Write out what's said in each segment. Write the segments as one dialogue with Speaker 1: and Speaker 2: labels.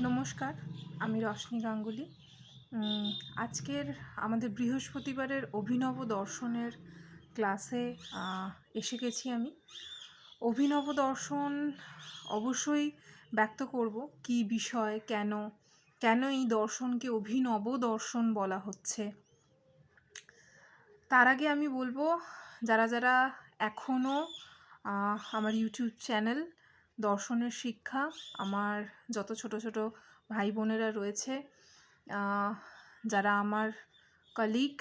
Speaker 1: নমস্কার, আমি রশনি গাঙ্গুলি। আজকের আমাদের বৃহস্পতিবারের অভিনব দর্শনের ক্লাসে এসে গেছি আমি। অভিনব দর্শন অবশ্যই ব্যক্ত করব কী বিষয়, কেন এই দর্শনকে অভিনব দর্শন বলা হচ্ছে। তার আগে আমি বলবো, যারা যারা এখনও আমার ইউটিউব চ্যানেল দর্শনের শিক্ষা, আমার যত ছোট ছোট ভাই বোনেরা রয়েছে, যারা আমার কলিগ,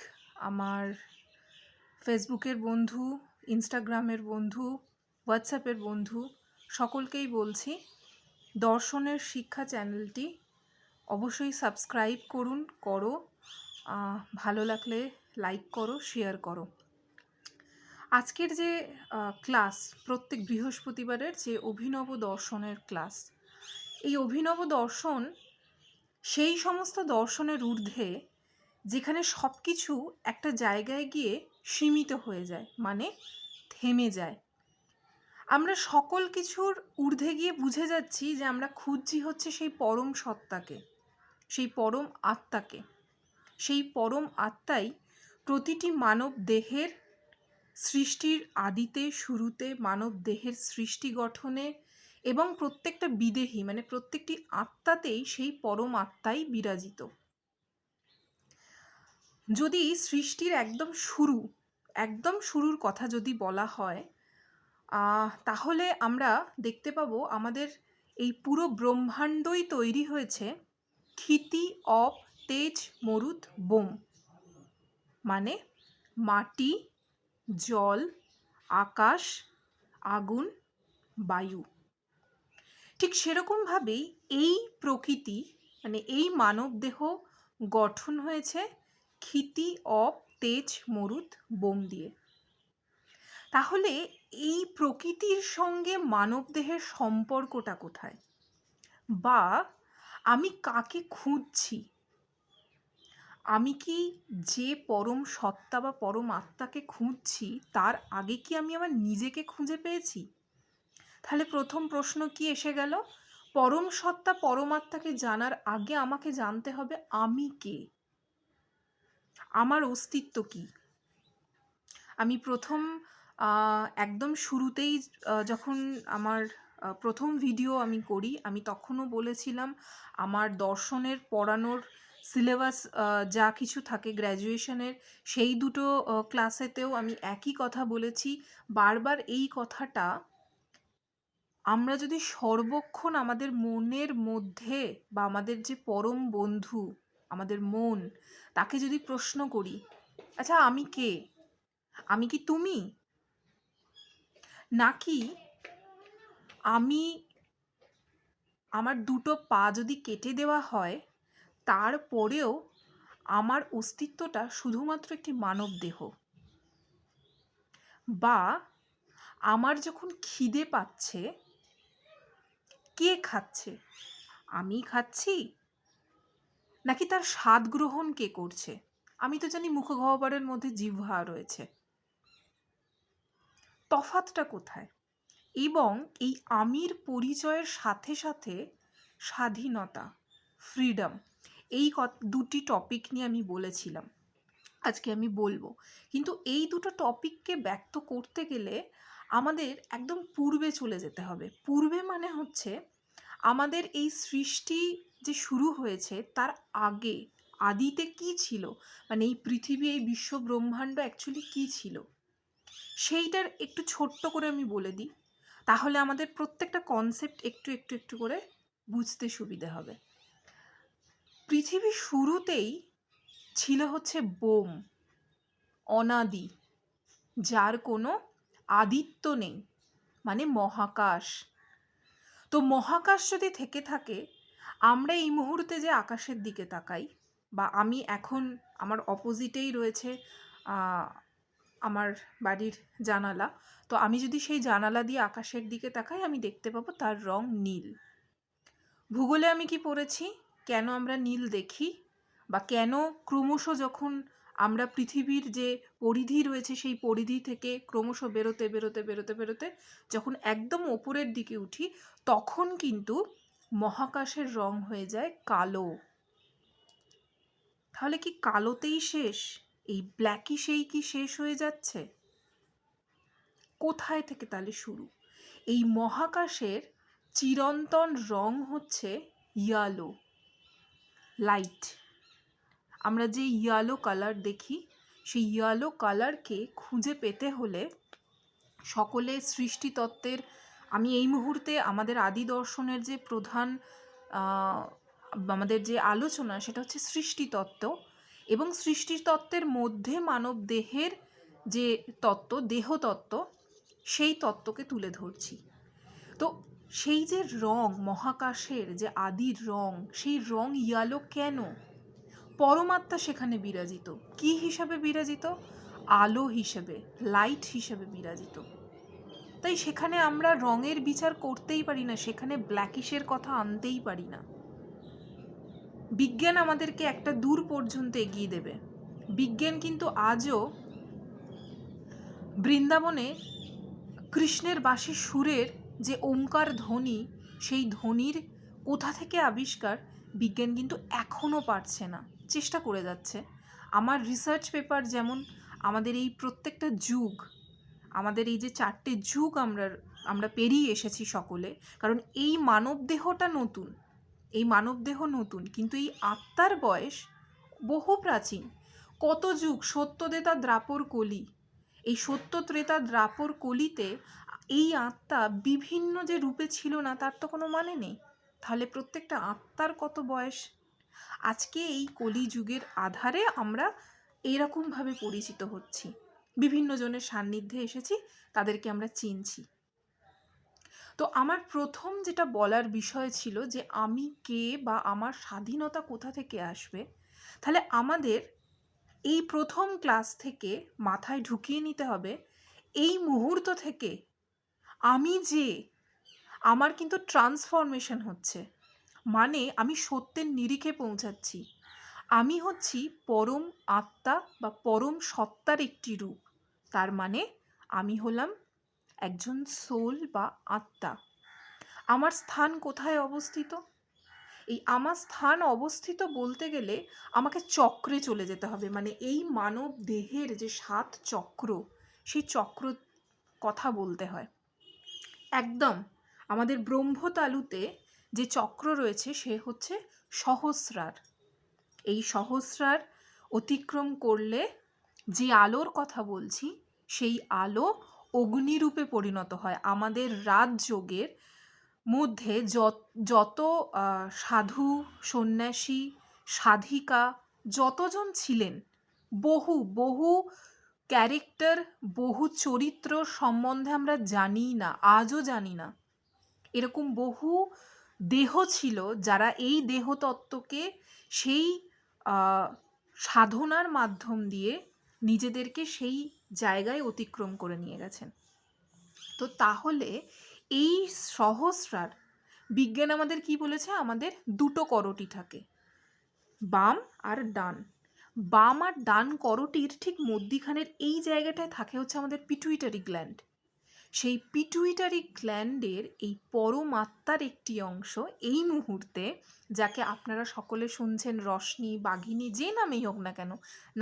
Speaker 1: আমার ফেসবুকের বন্ধু, ইনস্টাগ্রামের বন্ধু, হোয়াটসঅ্যাপের বন্ধু, সকলকেই বলছি দর্শনের শিক্ষা চ্যানেলটি অবশ্যই সাবস্ক্রাইব করো, ভালো লাগলে লাইক করো, শেয়ার করো। আজকের যে ক্লাস, প্রত্যেক বৃহস্পতিবারের যে অভিনব দর্শনের ক্লাস, এই অভিনব দর্শন সেই সমস্ত দর্শনের ঊর্ধ্বে যেখানে সব কিছু একটা জায়গায় গিয়ে সীমিত হয়ে যায়, মানে থেমে যায়। আমরা সকল কিছুর ঊর্ধ্বে গিয়ে বুঝে যাচ্ছি যে আমরা খুঁজছি হচ্ছে সেই পরম সত্তাকে, সেই পরম আত্মাকে। সেই পরম আত্মাই প্রতিটি মানব দেহের সৃষ্টির আদিতে, শুরুতে, মানব দেহের সৃষ্টি গঠনে এবং প্রত্যেকটা বিদেহী, মানে প্রত্যেকটি আত্মাতেই সেই পরম আত্মাই বিরাজিত। যদি সৃষ্টির একদম শুরুর কথা যদি বলা হয়, তাহলে আমরা দেখতে পাবো আমাদের এই পুরো ব্রহ্মাণ্ডই তৈরি হয়েছে ক্ষিতি অপ তেজ মরুত বোম, মানে মাটি, জল, আকাশ, আগুন, বায়ু। ঠিক সেরকমভাবেই এই প্রকৃতি, মানে এই মানবদেহ গঠন হয়েছে ক্ষিতি অপ তেজ মরুত বোম দিয়ে। তাহলে এই প্রকৃতির সঙ্গে মানবদেহের সম্পর্কটা কোথায়, বা আমি কাকে খুঁজছি? আমি কি যে পরম সত্তা বা পরম আত্মাকে খুঁজছি তার আগে কি আমি আমার নিজেকে খুঁজে পেয়েছি? তাহলে প্রথম প্রশ্ন কি এসে গেল? পরম সত্তা পরমাত্মাকে জানার আগে আমাকে জানতে হবে আমি কে, আমার অস্তিত্ব কি। আমি প্রথম একদম শুরুতেই যখন আমার প্রথম ভিডিও আমি করি, আমি তখনও বলেছিলাম আমার দর্শনের পড়ানোর সিলেবাস যা কিছু থাকে গ্র্যাজুয়েশনের, সেই দুটো ক্লাসেতেও আমি একই কথা বলেছি। বারবার এই কথাটা, আমরা যদি সর্বক্ষণ আমাদের মনের মধ্যে বা আমাদের যে পরম বন্ধু আমাদের মন, তাকে যদি প্রশ্ন করি, আচ্ছা আমি কে, আমি কি তুমি, নাকি আমার দুটো পা যদি কেটে দেওয়া হয় তারপরেও আমার অস্তিত্বটা শুধুমাত্র একটি মানব দেহ, বা আমার যখন খিদে পাচ্ছে কে খাচ্ছে, আমি খাচ্ছি নাকি তার স্বাদ গ্রহণ কে করছে? আমি তো জানি মুখগহ্বরের মধ্যে জিহ্বা রয়েছে, তফাৎটা কোথায়? এবং এই আমির পরিচয়ের সাথে সাথে স্বাধীনতা, ফ্রিডম, এই দুটি টপিক নিয়ে আমি বলেছিলাম আজকে আমি বলবো। কিন্তু এই দুটো টপিককে ব্যক্ত করতে গেলে আমাদের একদম পূর্বে চলে যেতে হবে। পূর্বে মানে হচ্ছে আমাদের এই সৃষ্টি যে শুরু হয়েছে তার আগে, আদিতে কি ছিল, মানে এই পৃথিবী, এই বিশ্ব ব্রহ্মাণ্ড অ্যাকচুয়ালি কি ছিল, সেইটার একটু ছোট্ট করে আমি বলে দিই, তাহলে আমাদের প্রত্যেকটা কনসেপ্ট একটু একটু একটু করে বুঝতে সুবিধে হবে। পৃথিবী শুরুতেই ছিল হচ্ছে বোম, অনাদি, যার কোনো আদিত্য নেই, মানে মহাকাশ। তো মহাকাশ যদি থেকে থাকে, আমরা এই মুহূর্তে যে আকাশের দিকে তাকাই, বা আমি এখন আমার অপোজিটেই রয়েছে আমার বাড়ির জানালা, তো আমি যদি সেই জানালা দিয়ে আকাশের দিকে তাকাই, আমি দেখতে পাবো তার রং নীল। ভূগোলে আমি কি পড়েছি, কেন আমরা নীল দেখি, বা কেন ক্রমশ যখন আমরা পৃথিবীর যে পরিধি রয়েছে সেই পরিধি থেকে ক্রমশ বেরোতে বেরোতে বেরোতে বেরোতে যখন একদম ওপরের দিকে উঠি, তখন কিন্তু মহাকাশের রং হয়ে যায় কালো। তাহলে কি কালোতেই শেষ? এই ব্ল্যাকিশেই কি শেষ হয়ে যাচ্ছে? কোথায় থেকে তাহলে শুরু? এই মহাকাশের চিরন্তন রং হচ্ছে ইয়েলো, লাইট। আমরা যে ইয়েলো কালার দেখি, সেই ইয়েলো কালারকে খুঁজে পেতে হলে সকলে সৃষ্টিতত্ত্বের, আমি এই মুহূর্তে আমাদের আদি দর্শনের যে প্রধান আমাদের যে আলোচনা, সেটা হচ্ছে সৃষ্টিতত্ত্ব, এবং সৃষ্টিতত্ত্বের মধ্যে মানব দেহের যে তত্ত্ব, দেহতত্ত্ব, সেই তত্ত্বকে তুলে ধরছি। তো সেই যে রং, মহাকাশের যে আদির রং, সেই রং ইয়েলো কেন? পরমাত্মা সেখানে বিরাজিত। কি হিসাবে বিরাজিত? আলো হিসেবে, লাইট হিসেবে বিরাজিত। তাই সেখানে আমরা রঙের বিচার করতেই পারি না, সেখানে ব্ল্যাকিশের কথা আনতেই পারি না। বিজ্ঞান আমাদেরকে একটা দূর পর্যন্ত এগিয়ে দেবে। বিজ্ঞান কিন্তু আজও বৃন্দাবনে কৃষ্ণের বাঁশির সুরের যে ওঙ্কার ধ্বনি, সেই ধ্বনির কোথা থেকে আবিষ্কার, বিজ্ঞান কিন্তু এখনও পারছে না, চেষ্টা করে যাচ্ছে। আমার রিসার্চ পেপার যেমন আমাদের এই প্রত্যেকটা যুগ, আমাদের এই যে 4টে যুগ আমরা পেরিয়ে এসেছি সকলে, কারণ এই মানবদেহটা নতুন, এই মানবদেহ নতুন, কিন্তু এই আত্মার বয়স বহু প্রাচীন। কত যুগ, সত্যত্রেতা দ্বাপর কলি, এই সত্য ত্রেতা দ্বাপর কলিতে এই আত্মা বিভিন্ন যে রূপে ছিল না, তার তো কোনো মানে নেই। তাহলে প্রত্যেকটা আত্মার কত বয়স। আজকে এই কলি যুগের আধারে আমরা এরকমভাবে পরিচিত হচ্ছি, বিভিন্ন জনের সান্নিধ্যে এসেছি, তাদেরকে আমরা চিনছি। তো আমার প্রথম যেটা বলার বিষয় ছিল যে আমি কে বা আমার স্বাধীনতা কোথা থেকে আসবে, তাহলে আমাদের এই প্রথম ক্লাস থেকে মাথায় ঢুকিয়ে নিতে হবে, এই মুহূর্ত থেকে আমি যে, আমার কিন্তু ট্রান্সফরমেশন হচ্ছে, মানে আমি সত্যের নিরিখে পৌঁছাচ্ছি। আমি হচ্ছি পরম আত্মা বা পরম সত্তার একটি রূপ। তার মানে আমি হলাম একজন সোল বা আত্মা। আমার স্থান কোথায় অবস্থিত? এই আমার স্থান অবস্থিত বলতে গেলে আমাকে চক্রে চলে যেতে হবে, মানে এই মানব দেহের যে 7 চক্র, সেই চক্র কথা বলতে হয়। একদম আমাদের ব্রহ্মতালুতে যে চক্র রয়েছে, সে হচ্ছে সহস্রার। এই সহস্রার অতিক্রম করলে যে আলোর কথা বলছি, সেই আলো অগ্নিরূপে পরিণত হয়। আমাদের রাজযোগের মধ্যে যত সাধু, সন্ন্যাসী, সাধিকা যতজন ছিলেন, বহু বহু ক্যারেক্টার, বহু চরিত্র সম্বন্ধে আমরা জানি না, আজও জানি না। এরকম বহু দেহ ছিল যারা এই দেহতত্ত্বকে সেই সাধনার মাধ্যম দিয়ে নিজেদেরকে সেই জায়গায় অতিক্রম করে নিয়ে গেছেন। তো তাহলে এই সহস্রার বিজ্ঞান আমাদের কি বলেছে? আমাদের 2টো করোটি থাকে, বাম আর ডান। বাম আর ডান করোটির ঠিক মধ্যিখানের এই জায়গাটায় থাকে হচ্ছে আমাদের পিটুইটারি গ্ল্যান্ড। সেই পিটুইটারি গ্ল্যান্ডের এই পরমাত্মার একটি অংশ এই মুহূর্তে, যাকে আপনারা সকলে শুনছেন রশ্মি, বাঘিনী, যে নামেই হোক না কেন,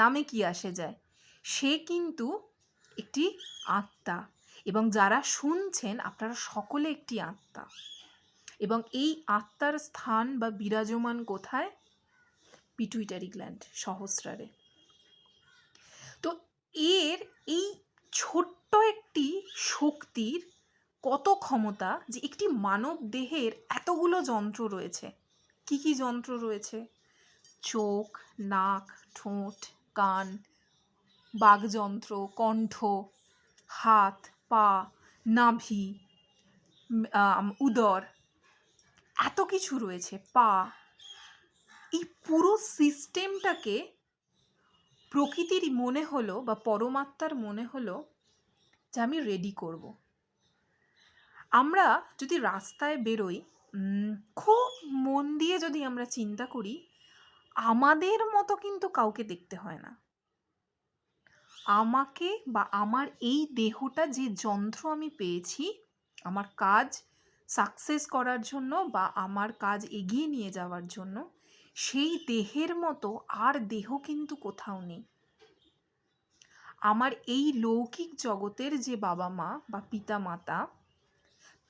Speaker 1: নামে কি আসে যায়, সে কিন্তু একটি আত্মা। এবং যারা শুনছেন আপনারা সকলে একটি আত্মা, এবং এই আত্মার স্থান বা বিরাজমান কোথায়? পিটুইটারি গ্ল্যান্ড, সহস্রারে। তো এর এই ছোট্ট একটি শক্তির কত ক্ষমতা যে একটি মানব দেহের এতগুলো যন্ত্র রয়েছে। কি কি যন্ত্র রয়েছে? চোখ, নাক, ঠোঁট, কান, বাকযন্ত্র, কণ্ঠ, হাত, পা, নাভি, উদর, এত কিছু রয়েছে, পা। এই পুরো সিস্টেমটাকে প্রকৃতির মনে হলো বা পরমাত্মার মনে হলো যে আমি রেডি করব। আমরা যদি রাস্তায় বেরোই, খুব মন দিয়ে যদি আমরা চিন্তা করি, আমাদের মতো কিন্তু কাউকে দেখতে হয় না। আমাকে বা আমার এই দেহটা যে যন্ত্র আমি পেয়েছি, আমার কাজ সাকসেস করার জন্য বা আমার কাজ এগিয়ে নিয়ে যাওয়ার জন্য, সেই দেহের মতো আর দেহ কিন্তু কোথাও নেই। আমার এই লৌকিক জগতের যে বাবা মা বা পিতা মাতা,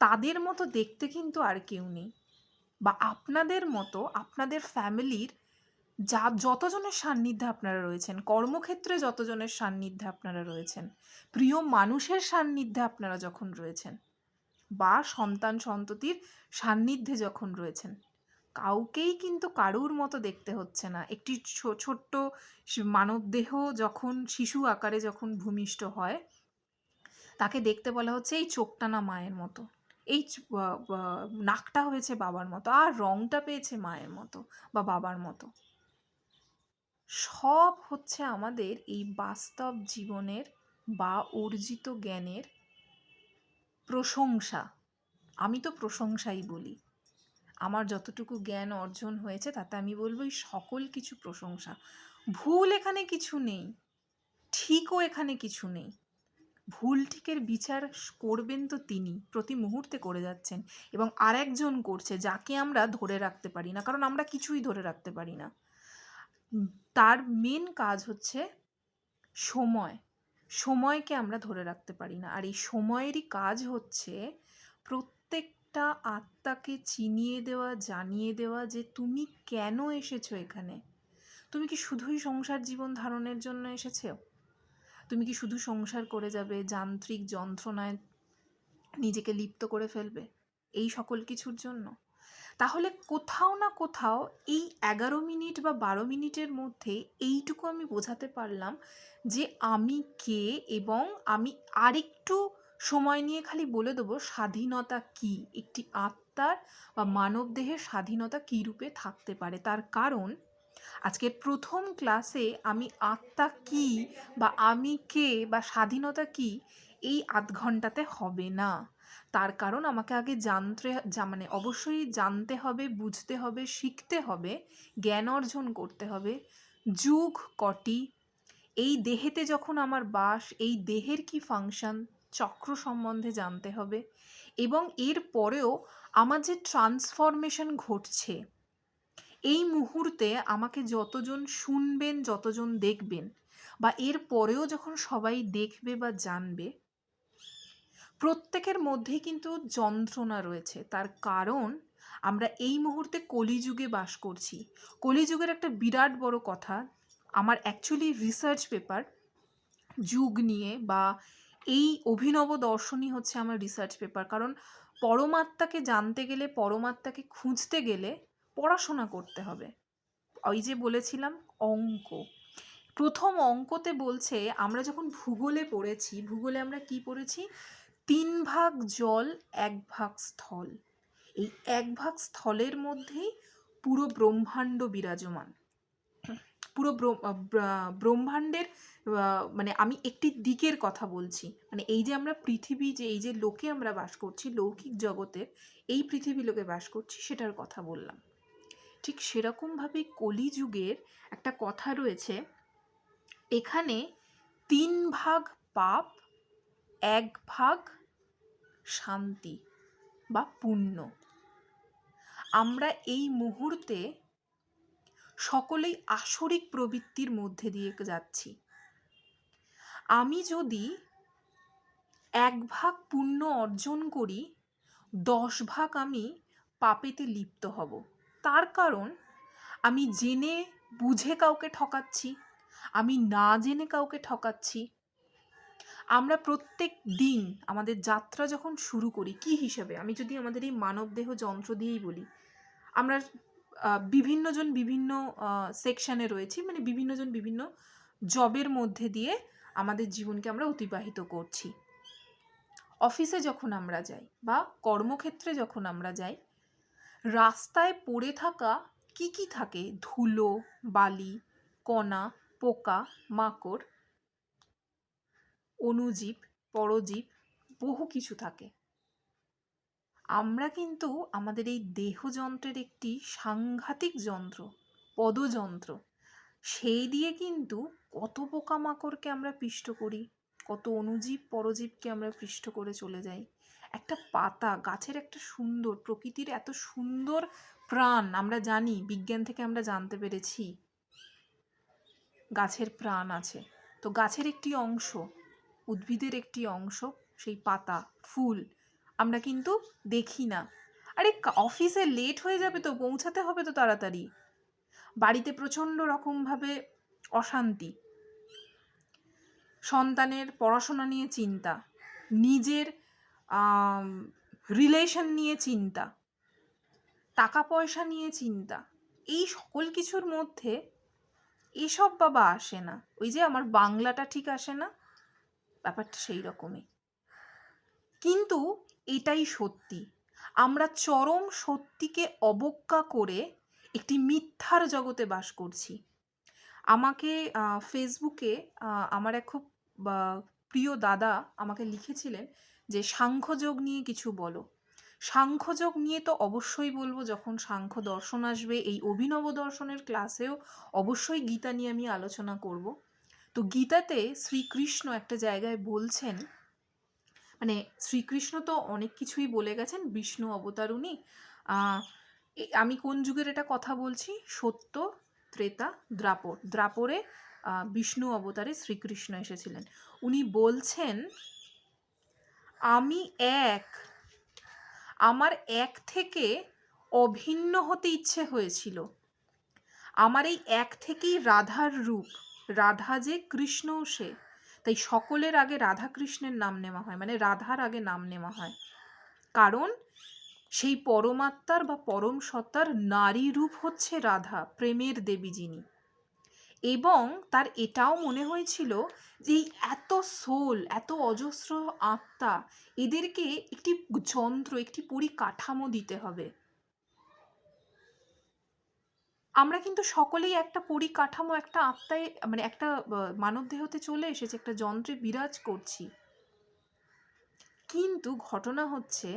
Speaker 1: তাদের মতো দেখতে কিন্তু আর কেউ নেই। বা আপনাদের মতো আপনাদের ফ্যামিলির যতজনের সান্নিধ্যে আপনারা রয়েছেন, কর্মক্ষেত্রে যতজনের সান্নিধ্যে আপনারা রয়েছেন, প্রিয় মানুষের সান্নিধ্যে আপনারা যখন রয়েছেন, বা সন্তান সন্ততির সান্নিধ্যে যখন রয়েছেন, কাউকেই কিন্তু কারুর মতো দেখতে হচ্ছে না। একটি ছোট্ট মানবদেহ যখন শিশু আকারে যখন ভূমিষ্ঠ হয়, তাকে দেখতে বলা হচ্ছে এই চোখটা না মায়ের মতো, এই নাকটা হয়েছে বাবার মতো, আর রংটা পেয়েছে মায়ের মতো বা বাবার মতো। সব হচ্ছে আমাদের এই বাস্তব জীবনের বা অর্জিত জ্ঞানের প্রশংসা। আমি তো প্রশংসাই বলি। আমার যতটুকু জ্ঞান অর্জন হয়েছে তাতে আমি বলবো এই সকল কিছু প্রশংসা। ভুল এখানে কিছু নেই, ঠিকও এখানে কিছু নেই। ভুল ঠিকের বিচার করবেন তো তিনি, প্রতি মুহূর্তে করে যাচ্ছেন, এবং আরেকজন করছে যাকে আমরা ধরে রাখতে পারি না, কারণ আমরা কিছুই ধরে রাখতে পারি না। তার মেন কাজ হচ্ছে সময়। সময়কে আমরা ধরে রাখতে পারি না, আর এই সময়েরই কাজ হচ্ছে প্রত্যেকটা আত্মাকে চিনিয়ে দেওয়া, জানিয়ে দেওয়া যে তুমি কেন এসেছো এখানে। তুমি কি শুধুই সংসার জীবন ধারণের জন্য এসেছো? তুমি কি শুধু সংসার করে যাবে, যান্ত্রিক যন্ত্রণায় নিজেকে লিপ্ত করে ফেলবে এই সকল কিছুর জন্য? তাহলে কোথাও না কোথাও এই 11 মিনিট বা 12 মিনিটের মধ্যে এইটুকু আমি বোঝাতে পারলাম যে আমি কে, এবং আমি আরেকটু সময় নিয়ে খালি বলে দেবো স্বাধীনতা কি, একটি আত্মার বা মানবদেহের স্বাধীনতা কী রূপে থাকতে পারে। তার কারণ আজকের প্রথম ক্লাসে আমি আত্মা কি বা আমি কে বা স্বাধীনতা কি এই আধ ঘন্টাতে হবে না। তার কারণ আমাকে আগে মানে অবশ্যই জানতে হবে, বুঝতে হবে, শিখতে হবে, জ্ঞান অর্জন করতে হবে। যুগ কটি, এই দেহেতে যখন আমার বাস, এই দেহের কি ফাংশন, চক্র সম্বন্ধে জানতে হবে, এবং এর পরেও আমার যে ট্রান্সফরমেশন ঘটছে এই মুহূর্তে, আমাকে যতজন শুনবেন, যতজন দেখবেন, বা এর পরেও যখন সবাই দেখবে বা জানবে, প্রত্যেকের মধ্যেই কিন্তু যন্ত্রণা রয়েছে। তার কারণ আমরা এই মুহূর্তে কলিযুগে বাস করছি। কলিযুগের একটা বিরাট বড় কথা, আমার অ্যাকচুয়ালি রিসার্চ পেপার যুগ নিয়ে, বা এই অভিনব দর্শনই হচ্ছে আমার রিসার্চ পেপার। কারণ পরমাত্মাকে জানতে গেলে, পরমাত্মাকে খুঁজতে গেলে পড়াশোনা করতে হবে। ওই যে বলেছিলাম অঙ্ক, প্রথম অঙ্কতে বলছে, আমরা যখন ভূগোলে পড়েছি, ভূগোলে আমরা কি পড়েছি? 3 ভাগ জল, 1 ভাগ স্থল। এই 1 ভাগ স্থলের মধ্যেই পুরো ব্রহ্মাণ্ড বিরাজমান। পুরো ব্রহ্মাণ্ডের মানে আমি একটি দিকের কথা বলছি, মানে এই যে আমরা পৃথিবী, যে এই যে লোকে আমরা বাস করছি, লৌকিক জগতের এই পৃথিবী লোকে বাস করছি, সেটার কথা বললাম। ঠিক সেরকমভাবেই কলিযুগের একটা কথা রয়েছে, এখানে 3 ভাগ পাপ, 1 ভাগ শান্তি বা পুণ্য। আমরা এই মুহূর্তে সকলেই আসরিক প্রবৃত্তির মধ্যে দিয়ে যাচ্ছি। আমি যদি 1 ভাগ পুণ্য অর্জন করি, 10 ভাগ আমি পাপেতে লিপ্ত হব। তার কারণ আমি জেনে বুঝে কাউকে ঠকাচ্ছি, আমি না জেনে কাউকে ঠকাচ্ছি। আমরা প্রত্যেক দিন আমাদের যাত্রা যখন শুরু করি, কি হিসেবে, আমি যদি আমাদের এই মানবদেহ যন্ত্র দিয়েই বলি, আমরা বিভিন্নজন বিভিন্ন সেকশানে রয়েছি, মানে বিভিন্নজন বিভিন্ন জবের মধ্যে দিয়ে আমাদের জীবনকে আমরা অতিবাহিত করছি। অফিসে যখন আমরা যাই বা কর্মক্ষেত্রে যখন আমরা যাই, রাস্তায় পড়ে থাকা কি কি থাকে? ধুলো, বালি, কণা, পোকা, মাকড়, অণুজীব, পরজীব, বহু কিছু থাকে। আমরা কিন্তু আমাদের এই দেহযন্ত্রের একটি সাংঘাতিক যন্ত্র, পদযন্ত্র, সেই দিয়ে কিন্তু কত পোকামাকড়কে আমরা পিষ্ট করি, কত অণুজীব পরজীবকে আমরা পিষ্ট করে চলে যাই। একটা পাতা, গাছের একটা সুন্দর, প্রকৃতির এত সুন্দর প্রাণ, আমরা জানি, বিজ্ঞান থেকে আমরা জানতে পেরেছি গাছের প্রাণ আছে। তো গাছের একটি অংশ, উদ্ভিদের একটি অংশ, সেই পাতা, ফুল, আমরা কিন্তু দেখি না। আরে অফিসে লেট হয়ে যাবে তো, পৌঁছাতে হবে তো তাড়াতাড়ি, বাড়িতে প্রচণ্ড রকমভাবে অশান্তি, সন্তানের পড়াশোনা নিয়ে চিন্তা, নিজের রিলেশন নিয়ে চিন্তা, টাকা পয়সা নিয়ে চিন্তা, এই সকল কিছুর মধ্যে এসব বাবা আসে না। ওই যে আমার বাংলাটা ঠিক আসে না, ব্যাপারটা সেই রকমই। কিন্তু এটাই সত্যি, আমরা চরম সত্যিকে অবজ্ঞা করে একটি মিথ্যার জগতে বাস করছি। আমাকে ফেসবুকে আমার এক খুব প্রিয় দাদা আমাকে লিখেছিলেন যে সাংখ্যযোগ নিয়ে কিছু বলো। সাংখ্যযোগ নিয়ে তো অবশ্যই বলবো, যখন সাংখ্য দর্শন আসবে, এই অভিনব দর্শনের ক্লাসেও অবশ্যই গীতা নিয়ে আমি আলোচনা করব। তো গীতাতে শ্রীকৃষ্ণ একটা জায়গায় বলছেন, মানে শ্রীকৃষ্ণ তো অনেক কিছুই বলে গেছেন, বিষ্ণু অবতার উনি। আমি কোন যুগের এটা কথা বলছি? সত্য, ত্রেতা, দ্বাপর। দ্বাপরে বিষ্ণু অবতারে শ্রীকৃষ্ণ এসেছিলেন। উনি বলছেন, আমি এক, আমার এক থেকে অভিন্ন হতে ইচ্ছে হয়েছিল। আমার এই এক থেকেই রাধার রূপ, রাধা যে কৃষ্ণও সে, তাই সকলের আগে রাধা কৃষ্ণের নাম নেওয়া হয়, মানে রাধার আগে নাম নেওয়া হয়, কারণ সেই পরমাত্মার বা পরম সত্তার নারী রূপ হচ্ছে রাধা, প্রেমের দেবী যিনি। এবং তার এটাও মনে হয়েছিল যে এই এত সোল, এত অজস্র আত্মা, এদেরকে একটি যন্ত্র, একটি পরিকাঠামো দিতে হবে। আমরা কিন্তু সকলেই একটা পরিকাঠামো, একটা আত্মায়, মানে একটা মানব দেহতে চলে এসেছে, একটা যন্ত্রে বিরাজ করছি। কিন্তু ঘটনা হচ্ছে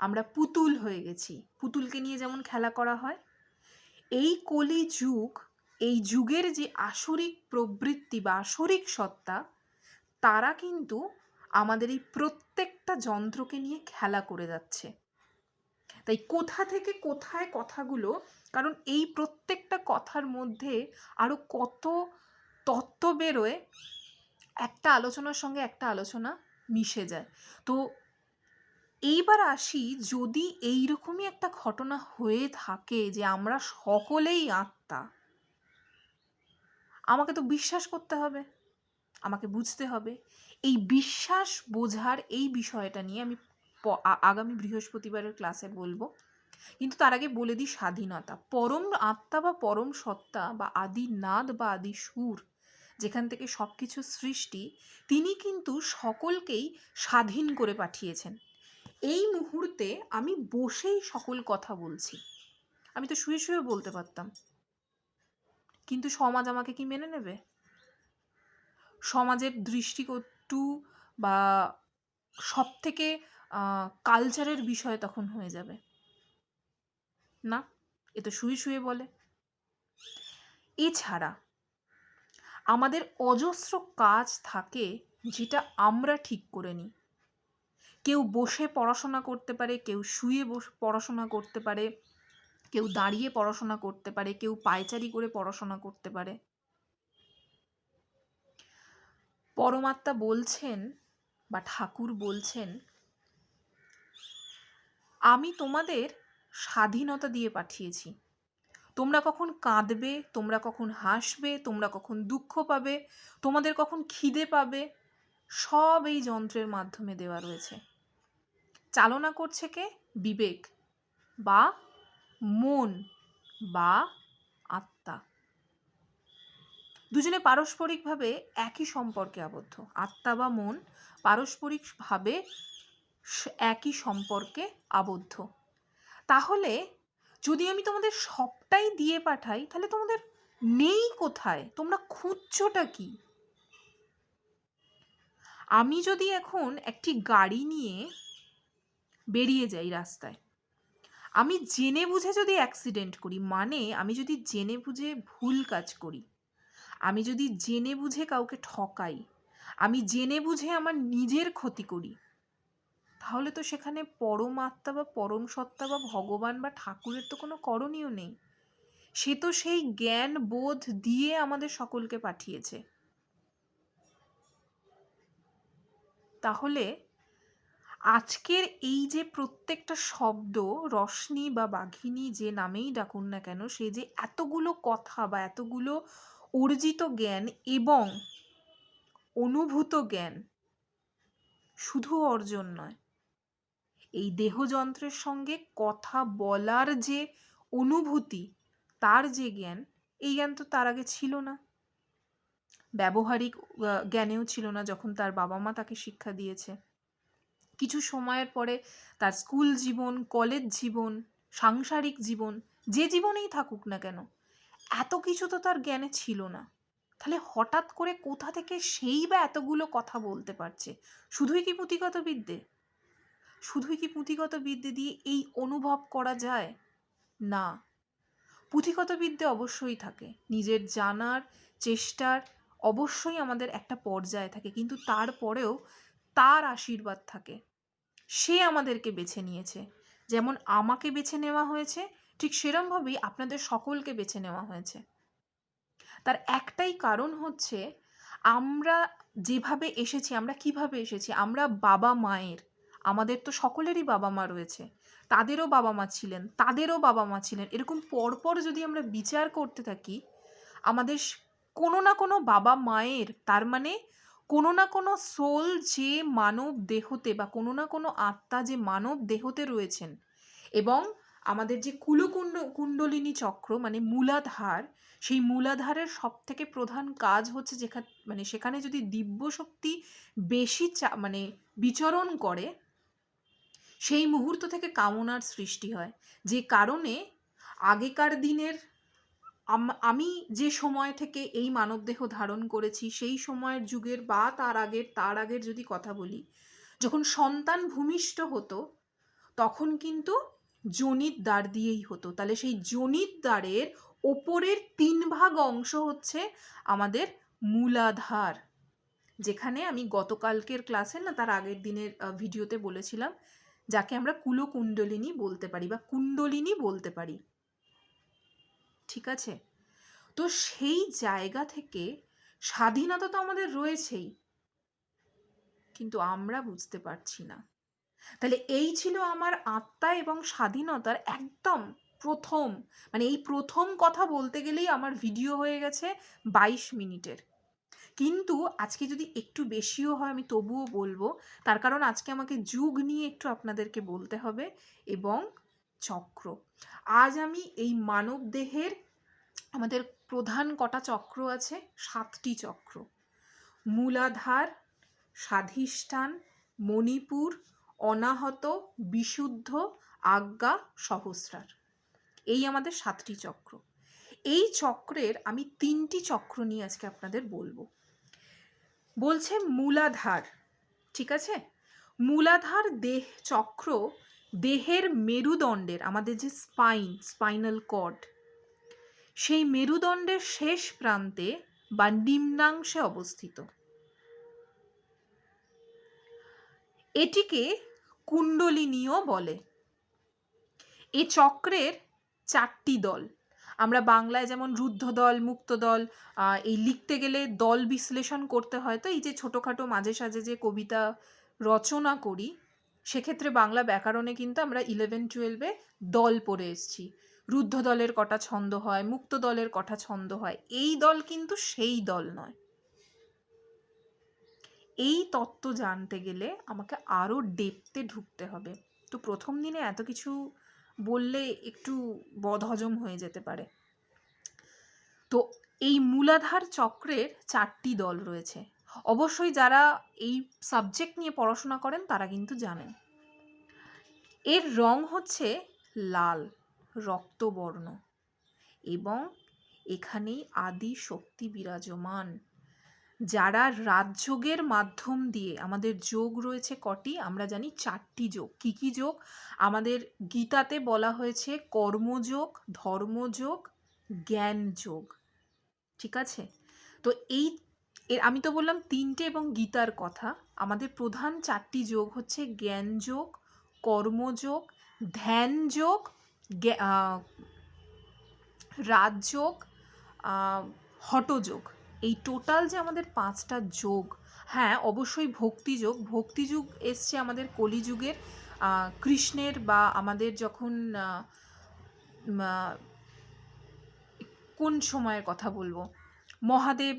Speaker 1: আমরা পুতুল হয়ে গেছি। পুতুলকে নিয়ে যেমন খেলা করা হয়, এই কলি যুগ, এই যুগের যে আসরিক প্রবৃত্তি বা আসরিক সত্তা, তারা কিন্তু আমাদের এই প্রত্যেকটা যন্ত্রকে নিয়ে খেলা করে যাচ্ছে। তাই কোথা থেকে কোথায় কথাগুলো, কারণ এই প্রত্যেকটা কথার মধ্যে আরও কত তত্ত্ব বেরোয়, একটা আলোচনার সঙ্গে একটা আলোচনা মিশে যায়। তো এইবার আসি, যদি এইরকমই একটা ঘটনা হয়ে থাকে যে আমরা সকলেই আত্মা, আমাকে তো বিশ্বাস করতে হবে, আমাকে বুঝতে হবে। এই বিশ্বাস বোঝার এই বিষয়টা নিয়ে আমি আগামী বৃহস্পতিবারের ক্লাসে বলবো। কিন্তু তার আগে বলে দিই, স্বাধীনতা, পরম আত্মা বা পরম সত্তা বা আদি নাদ বা আদি সুর, যেখান থেকে সব কিছু সৃষ্টি, তিনি কিন্তু সকলকেই স্বাধীন করে পাঠিয়েছেন। এই মুহূর্তে আমি বসেই সকল কথা বলছি, আমি তো শুয়ে শুয়ে বলতে পারতাম, কিন্তু সমাজ আমাকে কি মেনে নেবে? সমাজের দৃষ্টিকটু বা সব থেকে কালচারের বিষয় তখন হয়ে যাবে না, এ তো শুয়ে শুয়ে বলে। এছাড়া আমাদের অজস্র কাজ থাকে যেটা আমরা ঠিক করে নিই। কেউ বসে পড়াশোনা করতে পারে, কেউ শুয়ে পড়াশোনা করতে পারে, কেউ দাঁড়িয়ে পড়াশোনা করতে পারে, কেউ পায়চারি করে পড়াশোনা করতে পারে। পরমাত্মা বলছেন বা ঠাকুর বলছেন, আমি তোমাদের স্বাধীনতা দিয়ে পাঠিয়েছি। তোমরা কখন কাঁদবে, তোমরা কখন হাসবে, তোমরা কখন দুঃখ পাবে, তোমাদের কখন খিদে পাবে, সব এই যন্ত্রের মাধ্যমে দেওয়া রয়েছে। চালনা করছে কে? বিবেক বা মন বা আত্মা। দুজনে পারস্পরিকভাবে একই সম্পর্কে আবদ্ধ। আত্মা বা মন পারস্পরিকভাবে একই সম্পর্কে আবদ্ধ। তাহলে যদি আমি তোমাদের সবটাই দিয়ে পাঠাই, তাহলে তোমাদের নেই কোথায়? তোমরা খুঁজছোটা কি? আমি যদি এখন একটি গাড়ি নিয়ে বেরিয়ে যাই রাস্তায়, আমি জেনে বুঝে যদি অ্যাক্সিডেন্ট করি, মানে আমি যদি জেনে বুঝে ভুল কাজ করি, আমি যদি জেনে বুঝে কাউকে ঠকাই, আমি জেনে বুঝে আমার নিজের ক্ষতি করি, তাহলে তো সেখানে পরমাত্মা বা পরম সত্তা বা ভগবান বা ঠাকুরের তো কোনো করণীয় নেই। সে তো সেই জ্ঞান বোধ দিয়ে আমাদের সকলকে পাঠিয়েছে। তাহলে আজকের এই যে প্রত্যেকটা শব্দ, রশ্মি বা বাঘিনী যে নামেই ডাকুন না কেন, সে যে এতগুলো কথা বা এতগুলো অর্জিত জ্ঞান এবং অনুভূত জ্ঞান শুধু অর্জন নয়, এই দেহযন্ত্রের সঙ্গে কথা বলার যে অনুভূতি, তার যে জ্ঞান, এই জ্ঞান তো তার আগে ছিল না। ব্যবহারিক জ্ঞানেও ছিল না যখন তার বাবা মা তাকে শিক্ষা দিয়েছে। কিছু সময়ের পরে তার স্কুল জীবন, কলেজ জীবন, সাংসারিক জীবন, যে জীবনেই থাকুক না কেন, এত কিছু তো তার জ্ঞানে ছিল না। তাহলে হঠাৎ করে কোথা থেকে সেই বা এতগুলো কথা বলতে পারছে? শুধুই কি পুঁথিগত বিদ্যে? শুধুই কি পুঁথিগত বিদ্যে দিয়ে এই অনুভব করা যায়? না। পুঁথিগত বিদ্যে অবশ্যই থাকে, নিজের জানার চেষ্টার অবশ্যই আমাদের একটা পর্যায় থাকে, কিন্তু তারপরেও তার আশীর্বাদ থাকে। সে আমাদেরকে বেছে নিয়েছে। যেমন আমাকে বেছে নেওয়া হয়েছে, ঠিক সেরমভাবেই আপনাদের সকলকে বেছে নেওয়া হয়েছে। তার একটাই কারণ হচ্ছে, আমরা যেভাবে এসেছি, আমরা কিভাবে এসেছি, আমরা বাবা মায়ের, আমাদের তো সকলেরই বাবা মা রয়েছে, তাদেরও বাবা মা ছিলেন, তাদেরও বাবা মা ছিলেন, এরকম পরপর যদি আমরা বিচার করতে থাকি, আমাদের কোনো না কোনো বাবা মায়ের, তার মানে কোনো না কোনো সোল যে মানব দেহতে বা কোনো না কোনো আত্মা যে মানব দেহতে রয়েছেন, এবং আমাদের যে কুণ্ডলিনী চক্র মানে মূলাধার, সেই মূলাধারের সব থেকে প্রধান কাজ হচ্ছে মানে সেখানে যদি দিব্য শক্তি বেশি মানে বিচরণ করে, সেই মুহূর্ত থেকে কামনার সৃষ্টি হয়। যে কারণে আগেকার দিনের আমি যে সময় থেকে এই মানবদেহ ধারণ করেছি, সেই সময়ের যুগের বা তার আগের যদি কথা বলি, যখন সন্তান ভূমিষ্ঠ হতো, তখন কিন্তু যোনির দ্বার দিয়েই হতো। তাহলে সেই যোনির দ্বারের ওপরের 3 ভাগ অংশ হচ্ছে আমাদের মূলাধার, যেখানে আমি গতকালকের ক্লাসে না, তার আগের দিনের ভিডিওতে বলেছিলাম, যাকে আমরা কুলকুণ্ডলিনী বলতে পারি বা কুণ্ডলিনী বলতে পারি। ঠিক আছে? তো সেই জায়গা থেকে স্বাধীনতা তো আমাদের রয়েছেই, কিন্তু আমরা বুঝতে পারছি না। তাহলে এই ছিল আমার আত্মা এবং স্বাধীনতার একদম প্রথম, মানে এই প্রথম কথা বলতে গেলেই আমার ভিডিও হয়ে গেছে 22 মিনিটের। কিন্তু আজকে যদি একটু বেশিও হয় আমি তবুও বলবো, তার কারণ আজকে আমাকে যুগ নিয়ে একটু আপনাদেরকে বলতে হবে এবং চক্র। আজ আমি এই মানব দেহের আমাদের প্রধান কটা চক্র আছে? 7টি চক্র। মূলাধার, স্বাধিষ্ঠান, মণিপুর, অনাহত, বিশুদ্ধ, আজ্ঞা, সহস্রার। এই আমাদের 7টি চক্র। এই চক্রের আমি 3টি চক্র নিয়ে আজকে আপনাদের বলবো। বলছে মূলাধার, ঠিক আছে? মূলাধার চক্র দেহের মেরুদণ্ডের, আমাদের যে স্পাইনাল কর্ড, সেই মেরুদণ্ডের শেষ প্রান্তে বা নিম্নাংশে অবস্থিত। এটিকে কুণ্ডলিনীও বলে। এ চক্রের 4টি দল। আমরা বাংলায় যেমন রুদ্ধদল, মুক্তদল, এই লিখতে গেলে দল বিশ্লেষণ করতে হয়, তো এই যে ছোটোখাটো মাঝে সাঝে যে কবিতা রচনা করি, সেক্ষেত্রে বাংলা ব্যাকরণে কিন্তু আমরা 11-12-এ দল পড়ে এসেছি। রুদ্ধ দলের কটা ছন্দ হয়, মুক্ত দলের কটা ছন্দ হয়, এই দল কিন্তু সেই দল নয়। এই তত্ত্ব জানতে গেলে আমাকে আরও ডেপথে ঢুকতে হবে। তো প্রথম দিনে এত কিছু বললে একটু বদহজম হয়ে যেতে পারে। তো এই মূলাধার চক্রের 4টি দল রয়েছে। অবশ্যই যারা এই সাবজেক্ট নিয়ে পড়াশোনা করেন তারা কিন্তু জানেন। এর রং হচ্ছে লাল, রক্তবর্ণ, এবং এখানেই আদি শক্তি বিরাজমান। যারা রাজযোগের মাধ্যম দিয়ে, আমাদের যোগ রয়েছে কটি? আমরা জানি 4টি যোগ। কি কি যোগ? আমাদের গীতাতে বলা হয়েছে কর্মযোগ, ধর্মযোগ, জ্ঞান যোগ। ঠিক আছে? তো এই আমি তো বললাম 3টে এবং গীতার কথা। আমাদের প্রধান 4টি যোগ হচ্ছে জ্ঞান যোগ, কর্মযোগ, ধ্যান যোগ, রাজযোগ, হঠযোগ। এই টোটাল যে আমাদের 5টা যোগ, হ্যাঁ অবশ্যই ভক্তিযোগ। ভক্তিযোগ এসছে আমাদের কলিযুগের, কৃষ্ণের বা আমাদের যখন কোন সময়ের কথা বলবো, মহাদেব,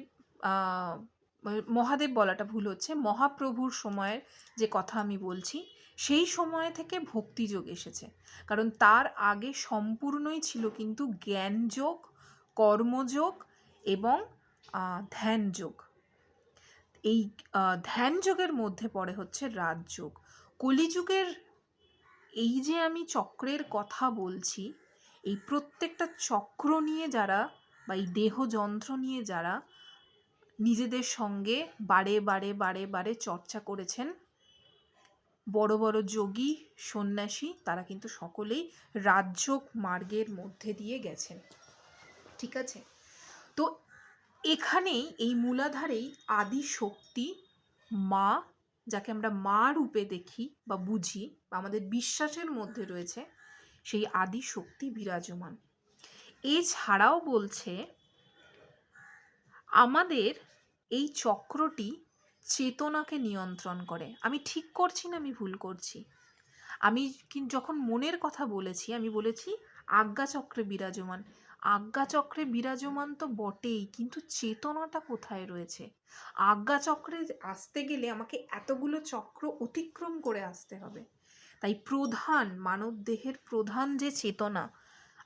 Speaker 1: মহাদেব বলাটা ভুল হচ্ছে, মহাপ্রভুর সময়ের যে কথা আমি বলছি, সেই সময় থেকে ভক্তিযোগ এসেছে। কারণ তার আগে সম্পূর্ণই ছিল কিন্তু জ্ঞানযোগ, কর্মযোগ এবং ধ্যানযোগ। এই ধ্যানযোগের মধ্যে পড়ে হচ্ছে রাজযোগ। কলিযুগের এই যে আমি চক্রের কথা বলছি, এই প্রত্যেকটা চক্র নিয়ে যারা বা এই দেহযন্ত্র নিয়ে যারা নিজেদের সঙ্গে বারে বারে বারে বারে চর্চা করেছেন, বড় বড় যোগী সন্ন্যাসী, তারা কিন্তু সকলেই রাজযোগ মার্গের মধ্যে দিয়ে গেছেন। ঠিক আছে, তো এখানেই এই মূলাধারেই আদি শক্তি মা, যাকে আমরা মা রূপে দেখি বা বুঝি বা আমাদের বিশ্বাসের মধ্যে রয়েছে, সেই আদি শক্তি বিরাজমান। এছাড়াও বলছে আমাদের এই চক্রটি চেতনাকে নিয়ন্ত্রণ করে। আমি ঠিক করছি না আমি ভুল করছি? আমি যখন মনের কথা বলেছি, আমি বলেছি আজ্ঞাচক্রে বিরাজমান। আজ্ঞাচক্রে বিরাজমান তো বটেই, কিন্তু চেতনাটা কোথায় রয়েছে? আজ্ঞাচক্রে আসতে গেলে আমাকে এতগুলো চক্র অতিক্রম করে আসতে হবে। তাই প্রধান মানব দেহের প্রধান যে চেতনা,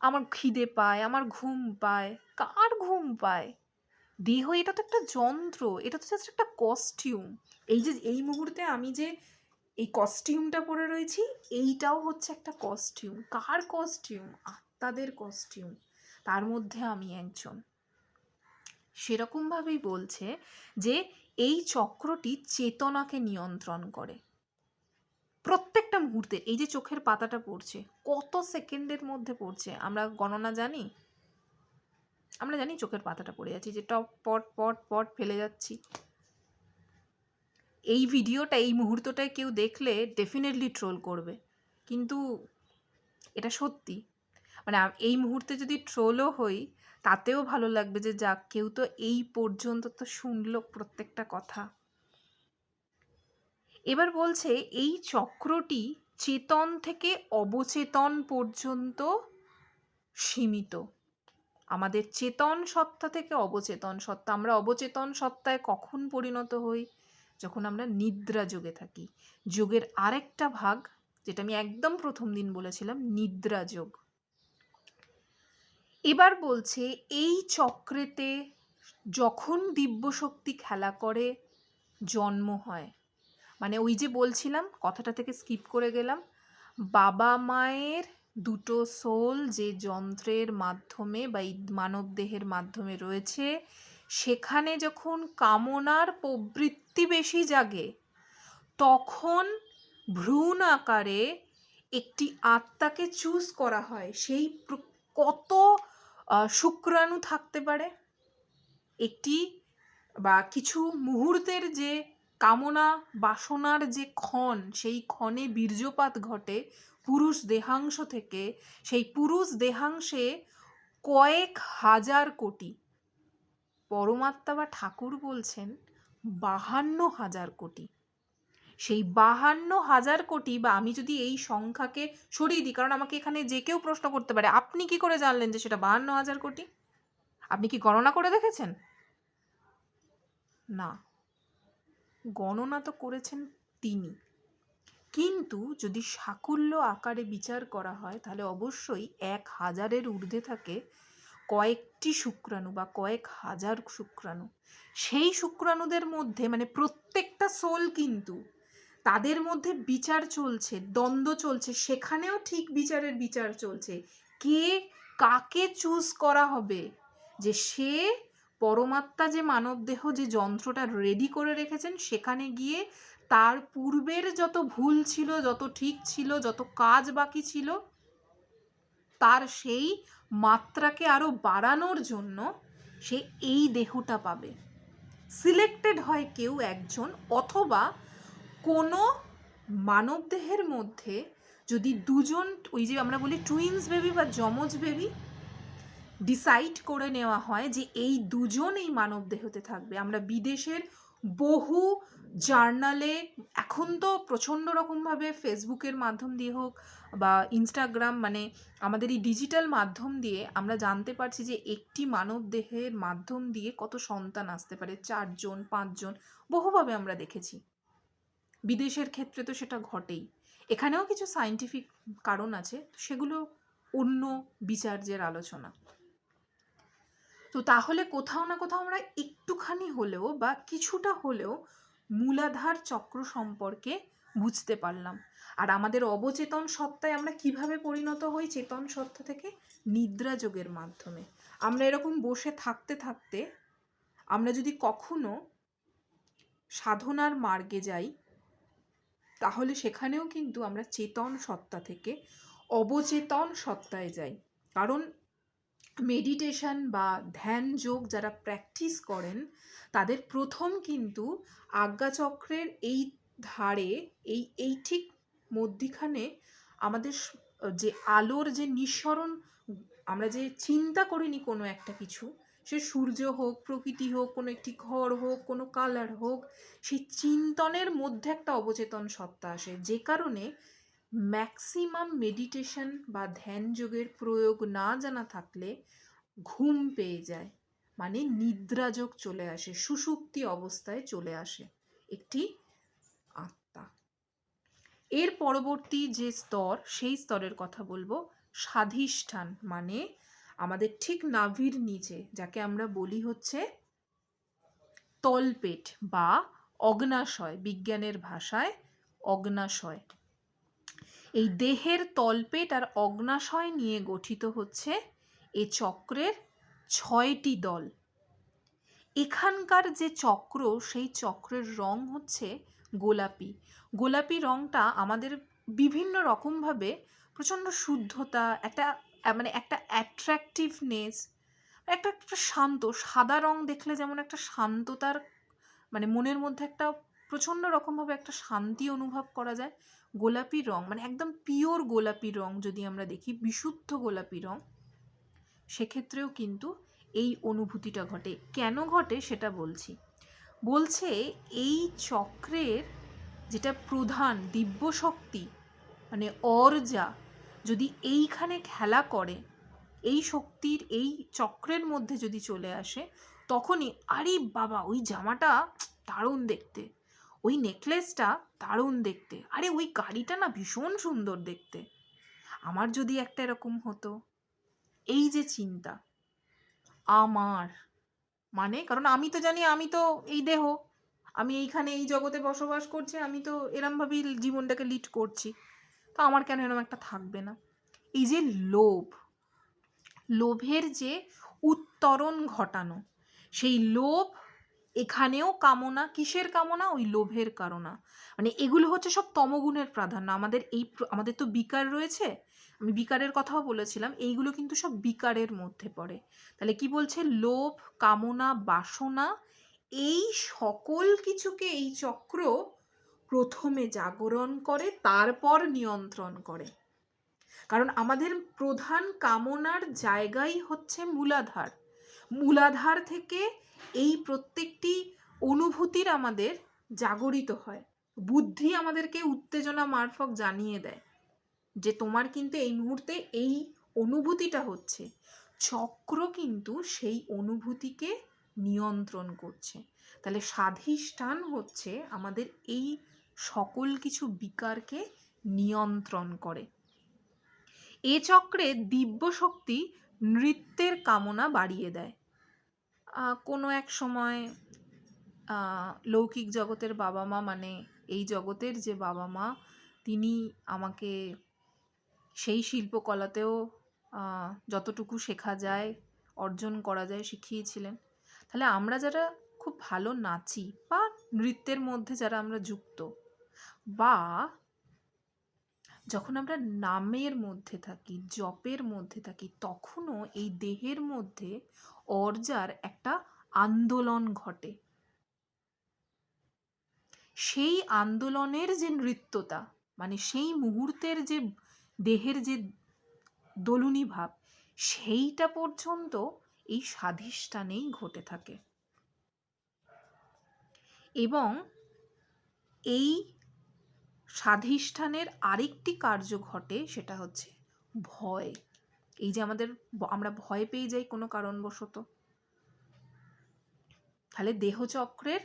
Speaker 1: আমার খিদে পায়, আমার ঘুম পায়, কার ঘুম পায়? দেহ এটা তো একটা যন্ত্র, এটা তো জাস্ট একটা কস্টিউম। এই যে এই মুহূর্তে আমি যে এই কস্টিউমটা পরে রয়েছি, এইটাও হচ্ছে একটা কস্টিউম। কার কস্টিউম? আত্মাদের কস্টিউম। তার মধ্যে আমি একজন। সেরকমভাবেই বলছে যে এই চক্রটি চেতনাকে নিয়ন্ত্রণ করে প্রত্যেকটা মুহূর্তে। এই যে চোখের পাতাটা পড়ছে, কত সেকেন্ডের মধ্যে পড়ছে আমরা গণনা জানি? আমরা জানি চোখের পাতাটা পড়ে যাচ্ছি, যে টপ পট পট পট ফেলে যাচ্ছি। এই ভিডিওটা এই মুহূর্তটায় কেউ দেখলে ডেফিনেটলি ট্রোল করবে, কিন্তু এটা সত্যি। মানে এই মুহূর্তে যদি ট্রোলও হই, তাতেও ভালো লাগবে যে যাক, কেউ তো এই পর্যন্ত তো শুনলো প্রত্যেকটা কথা। এবার বলছে এই চক্রটি চেতন থেকে অবচেতন পর্যন্ত সীমিত। আমাদের চেতন সত্তা থেকে অবচেতন সত্তা, আমরা অবচেতন সত্তায় কখন পরিণত হই? যখন আমরা নিদ্রা যোগে থাকি। যোগের আরেকটা ভাগ, যেটা আমি একদম প্রথম দিন বলেছিলাম, নিদ্রা যোগ। এবার বলছে এই চক্রেতে যখন দিব্যশক্তি খেলা করে জন্ম হয়। মানে ওই যে বলছিলাম, কথাটা থেকে স্কিপ করে গেলাম, বাবা মায়ের দুটো সোল যে যন্ত্রের মাধ্যমে বা এই মানব দেহের মাধ্যমে রয়েছে, সেখানে যখন কামনার প্রবৃত্তি বেশি জাগে, তখন ভ্রূণ আকারে একটি আত্মাকে চুজ করা হয়। সেই কত শুক্রাণু থাকতে পারে? একটি বা কিছু মুহূর্তের যে কামনা বাসনার যে ক্ষণ, সেই ক্ষণে বীর্যপাত ঘটে পুরুষ দেহাংশ থেকে। সেই পুরুষ দেহাংশে কয়েক হাজার কোটি, পরমাত্মা বা ঠাকুর বলছেন 52,000 কোটি। সেই 52,000 কোটি, বা আমি যদি এই সংখ্যাকে সরিয়ে দিই, কারণ আমাকে এখানে যে কেউ প্রশ্ন করতে পারে আপনি কি করে জানলেন যে সেটা 52,000 কোটি? আপনি কি গণনা করে দেখেছেন? না, গণনা তো করেছেন তিনি, কিন্তু যদি সাকুল্য আকারে বিচার করা হয়, তাহলে অবশ্যই 1,000-এর ঊর্ধ্বে থাকে কয়েকটি শুক্রাণু বা কয়েক হাজার শুক্রাণু। সেই শুক্রাণুদের মধ্যে মানে প্রত্যেকটা সোল, কিন্তু তাদের মধ্যে বিচার চলছে, দ্বন্দ্ব চলছে, সেখানেও ঠিক বিচার চলছে। কে কাকে চুজ করা হবে? যে সে পরমাত্মা যে মানবদেহ যে যন্ত্রটা রেডি করে রেখেছেন, সেখানে গিয়ে তার পূর্বের যত ভুল ছিল, যত ঠিক ছিল, যত কাজ বাকি ছিল, তার সেই মাত্রাকে আরো বাড়ানোর জন্য সে এই দেহটা পাবে। সিলেক্টেড হয় কেউ একজন, অথবা কোনো মানবদেহের মধ্যে যদি দুজন, ওই যে আমরা বলি টুইন্স বেবি বা যমজ বেবি, ডিসাইড করে নেওয়া হয় যে এই দুজন এই মানবদেহতে থাকবে। আমরা বিদেশের বহু জার্নালে, এখন তো প্রচণ্ড রকমভাবে ফেসবুকের মাধ্যম দিয়ে হোক বা ইনস্টাগ্রাম, মানে আমাদের এই ডিজিটাল মাধ্যম দিয়ে আমরা জানতে পারছি যে একটি মানবদেহের মাধ্যম দিয়ে কত সন্তান আসতে পারে, 4জন 5জন, বহুভাবে আমরা দেখেছি। বিদেশের ক্ষেত্রে তো সেটা ঘটেই। এখানেও কিছু সায়েন্টিফিক কারণ আছে, সেগুলো অন্য বিচার্যের আলোচনা। তো তাহলে কোথাও না কোথাও আমরা একটুখানি হলেও বা কিছুটা হলেও মূলাধার চক্র সম্পর্কে বুঝতে পারলাম। আর আমাদের অবচেতন সত্তায় আমরা কিভাবে পরিণত হই চেতন সত্তা থেকে? নিদ্রা যোগের মাধ্যমে। আমরা এরকম বসে থাকতে থাকতে আমরা যদি কখনো সাধনার মার্গে যাই, তাহলে সেখানেও কিন্তু আমরা চেতন সত্তা থেকে অবচেতন সত্তায় যাই। কারণ মেডিটেশন বা ধ্যান যোগ যারা প্র্যাকটিস করেন, তাদের প্রথম কিন্তু আজ্ঞাচক্রের এই ধারে, এই ঠিক মধ্যিখানে আমাদের যে আলোর যে নিঃসরণ, আমরা যে চিন্তা করিনি কোনো একটা কিছু, সে সূর্য হোক, প্রকৃতি হোক, কোনো একটি ঘর হোক, কোনো কালার হোক, সেই চিন্তনের মধ্যে একটা অবচেতন সত্তা আসে, যে কারণে ম্যাক্সিমাম মেডিটেশন বা ধ্যান যোগের প্রয়োগ না জানা থাকলে ঘুম পেয়ে যায়, মানে নিদ্রাযোগ চলে আসে, সুষুপ্তি অবস্থায় চলে আসে একটি আত্মা। এর পরবর্তী যে স্তর, সেই স্তরের কথা বলবো, স্বাধিষ্ঠান, মানে আমাদের ঠিক নাভির নিচে, যাকে আমরা বলি হচ্ছে তলপেট বা অগ্নাশয়, বিজ্ঞানের ভাষায় অগ্নাশয়। এই দেহের তলপেট আর অগ্নাশয় নিয়ে গঠিত হচ্ছে এ চক্রের 6টি দল। এখানকার যে চক্র, সেই চক্রের রং হচ্ছে গোলাপি। গোলাপি রংটা আমাদের বিভিন্ন রকমভাবে প্রচণ্ড শুদ্ধতা, একটা মানে একটা অ্যাট্রাকটিভনেস, একটা শান্ত, সাদা রং দেখলে যেমন একটা শান্ততার, মানে মনের মধ্যে একটা প্রচণ্ড রকমভাবে একটা শান্তি অনুভব করা যায়, গোলাপি রং মানে একদম পিওর গোলাপি রং যদি আমরা দেখি, বিশুদ্ধ গোলাপি রং, সেক্ষেত্রেও কিন্তু এই অনুভূতিটা ঘটে। কেন ঘটে সেটা বলছি। বলছে এই চক্রের যেটা প্রধান দিব্য শক্তি, মানে অর্জা, যদি এইখানে খেলা করে, এই শক্তির এই চক্রের মধ্যে যদি চলে আসে, তখনই আরে বাবা ওই জামাটা দারুণ দেখতে, ওই নেকলেসটা দারুণ দেখতে, আরে ওই গাড়িটা না ভীষণ সুন্দর দেখতে, আমার যদি একটা এরকম হতো। এই যে চিন্তা, আমার মানে, কারণ আমি তো জানি আমি তো এই দেহ, আমি এইখানে এই জগতে বসবাস করছি, আমি তো এরমভাবেই জীবনটাকে লিড করছি, তো আমার কেন এরম একটা থাকবে না? এই যে লোভ, লোভের যে উত্তরণ ঘটানো, সেই লোভ, এখানেও কামনা, কিসের কামনা? ওই লোভের কারণা। মানে এগুলো হচ্ছে সব তমগুণের প্রাধান্য। আমাদের তো বিকার রয়েছে, আমি বিকারের কথাও বলেছিলাম, এইগুলো কিন্তু সব বিকারের মধ্যে পড়ে। তাহলে কি বলছে? লোভ, কামনা, বাসনা, এই সকল কিছুকে এই চক্র প্রথমে জাগরণ করে, তারপর নিয়ন্ত্রণ করে। কারণ আমাদের প্রধান কামনার জায়গাই হচ্ছে মূলাধার। মূলাধার থেকে এই প্রত্যেকটি অনুভূতির আমাদের জাগরিত হয়। বুদ্ধি আমাদেরকে উত্তেজনা মারফত জানিয়ে দেয় যে তোমার কিন্তু এই মুহূর্তে এই অনুভূতিটা হচ্ছে। চক্র কিন্তু সেই অনুভূতিকে নিয়ন্ত্রণ করছে। তাহলে স্বাধিষ্ঠান হচ্ছে আমাদের এই সকল কিছু বিকারকে নিয়ন্ত্রণ করে। এ চক্রে দিব্য শক্তি নৃত্যের কামনা বাড়িয়ে দেয়। কোনো এক সময় লৌকিক জগতের বাবা মা, মানে এই জগতের যে বাবা মা, তিনি আমাকে সেই শিল্পকলাতেও যতটুকু শেখা যায়, অর্জন করা যায় শিখিয়েছিলেন। তাহলে আমরা যারা খুব ভালো নাচি বা নৃত্যের মধ্যে যারা আমরা যুক্ত, বা যখন আমরা নামের মধ্যে থাকি, জপের মধ্যে থাকি, তখনও এই দেহের মধ্যে অর্জার একটা আন্দোলন ঘটে। সেই আন্দোলনের যে নৃত্যতা, মানে সেই মুহূর্তের যে দেহের যে দোলুনি ভাব, সেইটা পর্যন্ত এই স্বাধিষ্ঠানেই ঘটে থাকে। এবং এই স্বাধিষ্ঠানের আরেকটি কার্য ঘটে, সেটা হচ্ছে ভয়। এই যে আমরা ভয় পেয়ে যাই কোনো কারণবশত, তাহলে দেহচক্রের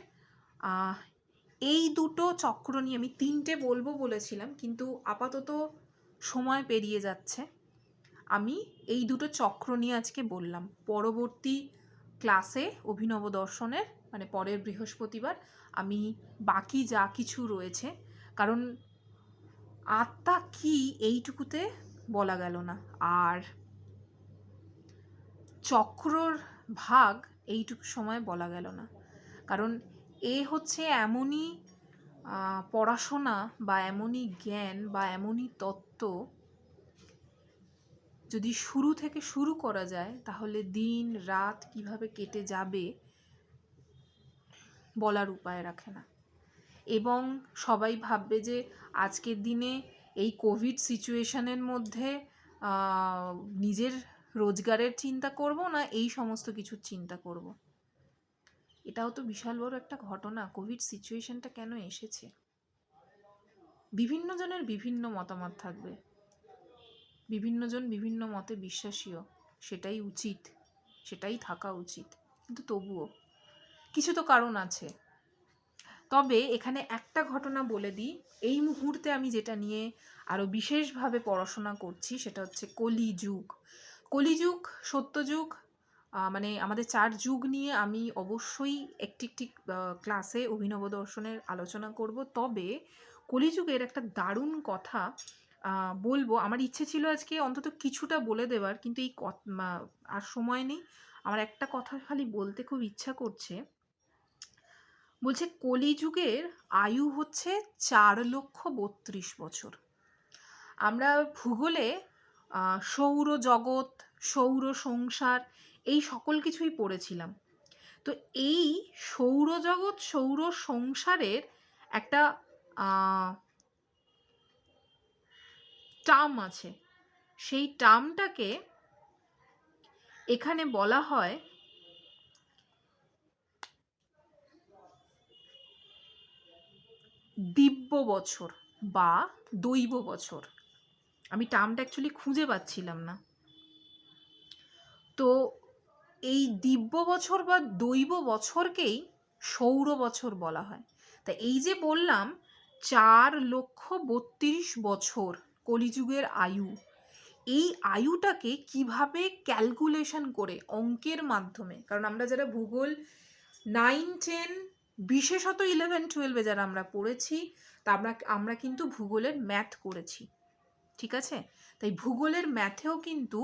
Speaker 1: এই দুটো চক্র নিয়ে আমি 3টে বলবো বলেছিলাম, কিন্তু আপাতত সময় পেরিয়ে যাচ্ছে। আমি এই দুটো চক্র নিয়ে আজকে বললাম। পরবর্তী ক্লাসে অভিনব দর্শনের, মানে পরের বৃহস্পতিবার, আমি বাকি যা কিছু রয়েছে, কারণ আত্মা কি এইটুকুতে বলা গেল না, আর চক্রর ভাগ এইটুকু সময় বলা গেল না, কারণ এ হচ্ছে এমনই পড়াশোনা বা এমনই জ্ঞান বা এমনই তত্ত্ব, যদি শুরু থেকে শুরু করা যায় তাহলে দিন রাত কিভাবে কেটে যাবে বলার উপায় রাখে না। এবং সবাই ভাববে যে আজকের দিনে এই কোভিড সিচুয়েশনের মধ্যে নিজের রোজগারের চিন্তা করব না এই সমস্ত কিছুর চিন্তা করব। এটাও তো বিশাল বড় একটা ঘটনা। কোভিড সিচুয়েশনটা কেন এসেছে? বিভিন্ন জনের বিভিন্ন মতামত থাকবে, বিভিন্ন জন বিভিন্ন মতে বিশ্বাসীও, সেটাই উচিত, সেটাই থাকা উচিত, কিন্তু তবুও কিছু তো কারণ আছে। তবে এখানে একটা ঘটনা বলে দিই, এই মুহূর্তে আমি যেটা নিয়ে আরও বিশেষভাবে পড়াশোনা করছি সেটা হচ্ছে কলিযুগ। কলিযুগ, সত্যযুগ, মানে আমাদের 4 যুগ নিয়ে আমি অবশ্যই একটি ক্লাসে অভিনব দর্শনের আলোচনা করব। তবে কলিযুগের একটা দারুণ কথা বলবো। আমার ইচ্ছে ছিল আজকে অন্তত কিছুটা বলে দেওয়ার, কিন্তু এই আর সময় নেই। আমার একটা কথা খালি বলতে খুব ইচ্ছা করছে। বলছে কলিযুগের আয়ু হচ্ছে 4,32,000 বছর। আমরা ভূগোলে সৌরজগৎ, সৌর সংসার, এই সকল কিছুই পড়েছিলাম। তো এই সৌরজগৎ, সৌর সংসারের একটা টার্ম আছে। সেই টার্মটাকে এখানে বলা হয় দিব্য বছর বা দৈব বছর। আমি টার্মটা অ্যাকচুয়ালি খুঁজে পাচ্ছিলাম না। তো এই দিব্য বছর বা দৈব বছরকেই সৌর বছর বলা হয়। তা এই যে বললাম 4,32,000 বছর কলিযুগের আয়ু, এই আয়ুটাকে কিভাবে ক্যালকুলেশন করে অঙ্কের মাধ্যমে, কারণ আমরা যারা ভূগোল 9, 10, বিশেষত 11, 12 যারা আমরা পড়েছি, তা আমরা কিন্তু ভূগোলের ম্যাথ করেছি, ঠিক আছে? তাই ভূগোলের ম্যাথেও কিন্তু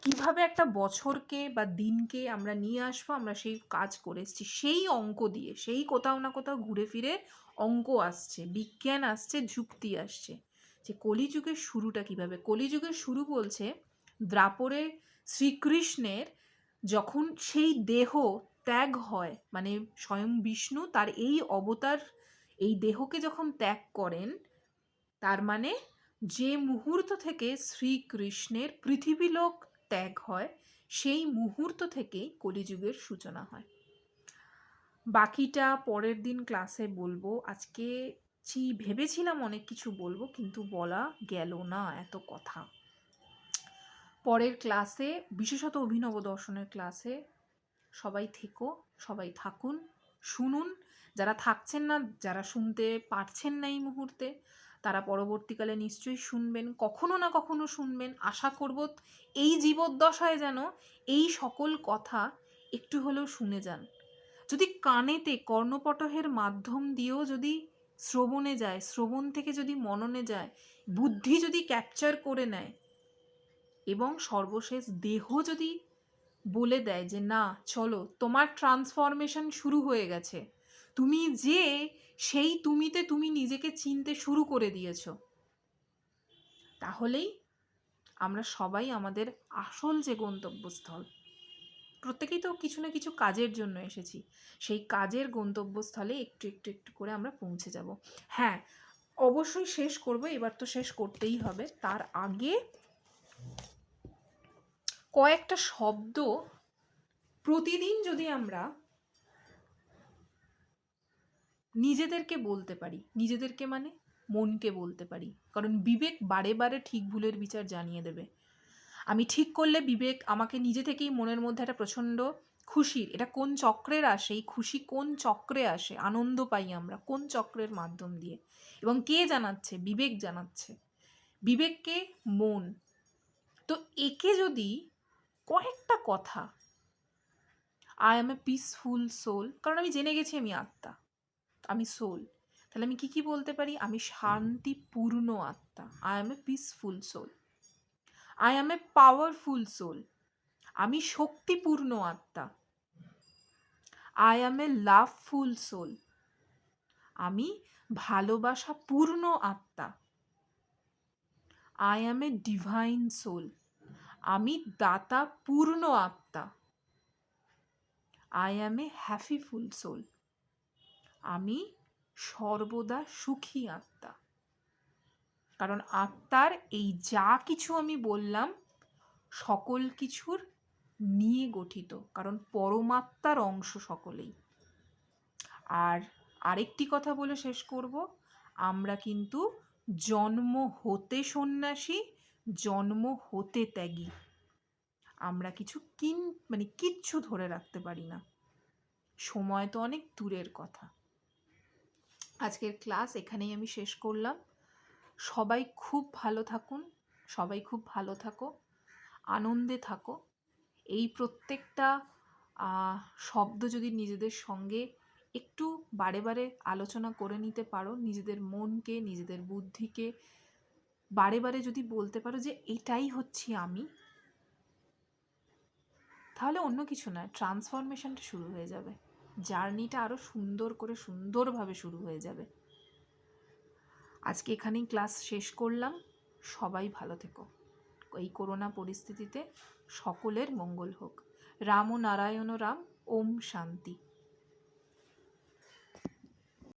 Speaker 1: কিভাবে একটা বছরকে বা দিনকে আমরা নিয়ে আসবো, আমরা সেই কাজ করে এসেছি। সেই অঙ্ক দিয়ে, সেই কোথাও না কোথাও ঘুরে ফিরে অঙ্ক আসছে, বিজ্ঞান আসছে, যুক্তি আসছে, যে কলিযুগের শুরুটা কিভাবে। কলিযুগের শুরু বলছে দ্বাপরে শ্রীকৃষ্ণের যখন সেই দেহ ত্যাগ হয়, মানে স্বয়ং বিষ্ণু তার এই অবতার, এই দেহকে যখন ত্যাগ করেন, তার মানে যে মুহূর্ত থেকে শ্রীকৃষ্ণের পৃথিবীলোক ত্যাগ হয়, সেই মুহূর্ত থেকেই কলিযুগের সূচনা হয়। বাকিটা পরের দিন ক্লাসে বলবো। আজকে ভেবেছিলাম অনেক কিছু বলবো, কিন্তু বলা গেল না এত কথা। পরের ক্লাসে, বিশেষত অভিনব দর্শনের ক্লাসে সবাই থেকো, সবাই থাকুন, শুনুন। যারা থাকছেন না, যারা শুনতে পারছেন না এই মুহূর্তে, তারা পরবর্তীকালে নিশ্চয়ই শুনবেন, কখনো না কখনো শুনবেন। আশা করব এই জীবদ্দশায় যেন এই সকল কথা একটু হলেও শুনে যান। যদি কানেতে কর্ণপটহের মাধ্যম দিয়েও যদি শ্রবণে যায়, শ্রবণ থেকে যদি মননে যায়, বুদ্ধি যদি ক্যাপচার করে নেয়, এবং সর্বশেষ দেহ যদি বলে দেয় যে না চলো তোমার ট্রান্সফরমেশন শুরু হয়ে গেছে, তুমি যে সেই তুমিতে তুমি নিজেকে চিনতে শুরু করে দিয়েছ, তাহলেই আমরা সবাই আমাদের আসল যে গন্তব্যস্থল প্রত্যেকেই তো কিছু না কিছু কাজের জন্য এসেছি, সেই কাজের গন্তব্যস্থলে একটু একটু একটু করে আমরা পৌঁছে যাব। হ্যাঁ, অবশ্যই শেষ করব, এবার তো শেষ করতেই হবে। তার আগে কয়েকটা শব্দ প্রতিদিন যদি আমরা নিজেদেরকে বলতে পারি, নিজেদেরকে মানে মনকে বলতে পারি, কারণ বিবেক বারে বারে ঠিক ভুলের বিচার জানিয়ে দেবে। আমি ঠিক করলে বিবেক আমাকে নিজে থেকেই মনের মধ্যে একটা প্রচণ্ড খুশির, এটা কোন চক্রের আসে, এই খুশি কোন চক্রে আসে, আনন্দ পাই আমরা কোন চক্রের মাধ্যম দিয়ে, এবং কে জানাচ্ছে? বিবেক জানাচ্ছে। বিবেককে মন। তো একে যদি কয়েকটা কথা, I am a peaceful soul, কারণ আমি জেনে গেছি আমি আত্মা, আমি সোল, তাহলে আমি কি কি বলতে পারি? আমি শান্তিপূর্ণ আত্মা, I am a peaceful soul. I am a powerful soul, আমি শক্তিপূর্ণ আত্মা। আই অ্যাম এ লাভফুল সোল, আমি ভালোবাসাপূর্ণ আত্মা। I am a divine soul, আমি দাতাপূর্ণ আত্মা। আই অ্যাম এ হ্যাপিফুল সোল, আমি সর্বদা সুখী আত্মা। কারণ আত্মার এই যা কিছু আমি বললাম সকল কিছুর নিয়ে গঠিত, কারণ পরমাত্মার অংশ সকলেই। আর আরেকটি কথা বলে শেষ করব, আমরা কিন্তু জন্ম হতে সন্ন্যাসী, জন্ম হতে ত্যাগী। আমরা কিছু কিচ্ছু ধরে রাখতে পারি না, সময় তো অনেক দূরের কথা। আজকের ক্লাস এখানেই আমি শেষ করলাম। সবাই খুব ভালো থাকুন, সবাই খুব ভালো থাকো, আনন্দে থাকো। এই প্রত্যেকটা শব্দ যদি নিজেদের সঙ্গে একটু বারে বারে আলোচনা করে নিতে পারো, নিজেদের মনকে, নিজেদের বুদ্ধিকে বারে বারে যদি বলতে পারো যে এটাই হচ্ছি আমি, তাহলে অন্য কিছু নয়, ট্রান্সফরমেশনটা শুরু হয়ে যাবে, জার্নিটা আরও সুন্দর করে সুন্দরভাবে শুরু হয়ে যাবে। আজকে এখানেই ক্লাস শেষ করলাম। সবাই ভালো থেকো। এই করোনা পরিস্থিতিতে সকলের মঙ্গল হোক। রাম ও নারায়ণ রাম। ওম শান্তি।